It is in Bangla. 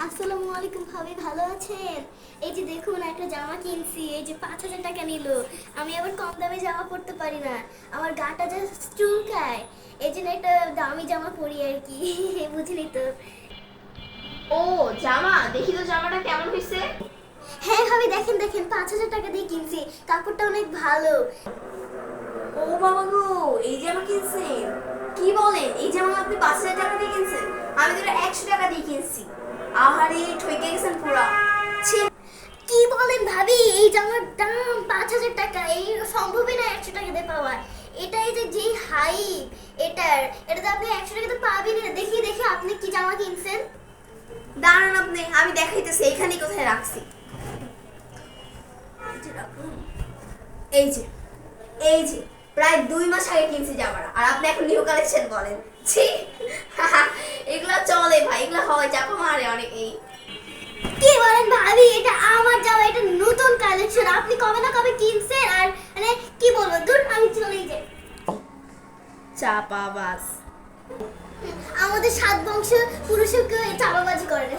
আসসালামু আলাইকুম ভাবি, ভালো আছেন? এই যে দেখুন একটা জামা কিনছি, এই যে 5,000 টাকা নিল। আমি আবার কম দামে জামা পরতে পারি না, আমার গাটা যে চুলকায়, এই জন্য একটা দামি জামা পরি আর কি। বুঝলি তো? ও, জামা দেখি তো জামাটা কেমন হয়েছে। হ্যাঁ ভাবি, দেখেন দেখেন 5,000 টাকা দিয়ে কিনছি, কাপড়টা অনেক ভালো। ও বাবা গো, এই জামা কিনছেন? কি বলেন, এই জামা আপনি 5,000 টাকা দিয়ে কিনছেন? আমি তো এটা 100 টাকা দিয়ে কিনছি। আহারে, ঠকে গেছেন পুরা। ছি। কি বলেন ভাবি, এই জামার দাম 5,000 টাকা? এই সম্ভবই না 100 টাকা দিয়ে পাওয়া। এটা এই যে যেই হাইপ এটাতে আপনি 100 টাকাতে পাবেনই না। দেখি দেখি আপনি কি জামা কিনছেন। দাঁড়ান, আমি দেখাইতেছি এখানেই কোথায় রাখছি। এই যে এই যে প্রায় 2 মাস আগে কিনছি জামাটা, আর আপনি এখন নিউ কালেকশন বলেন। ছি। এগুলা চলে ভাই, এগুলা হয়, চাপা মারে অনেকেই। কি বলেন ভাবি, এটা আমার জামা, এটা নতুন কালেকশন। আপনি কবে না কবে কিনছেন, আর মানে কি বলবো, দূর আমি চলেই যাই। চাপাবাজ। আমাদের 7 বংশ পুরুষও কেউ চাপাবাজি করে না।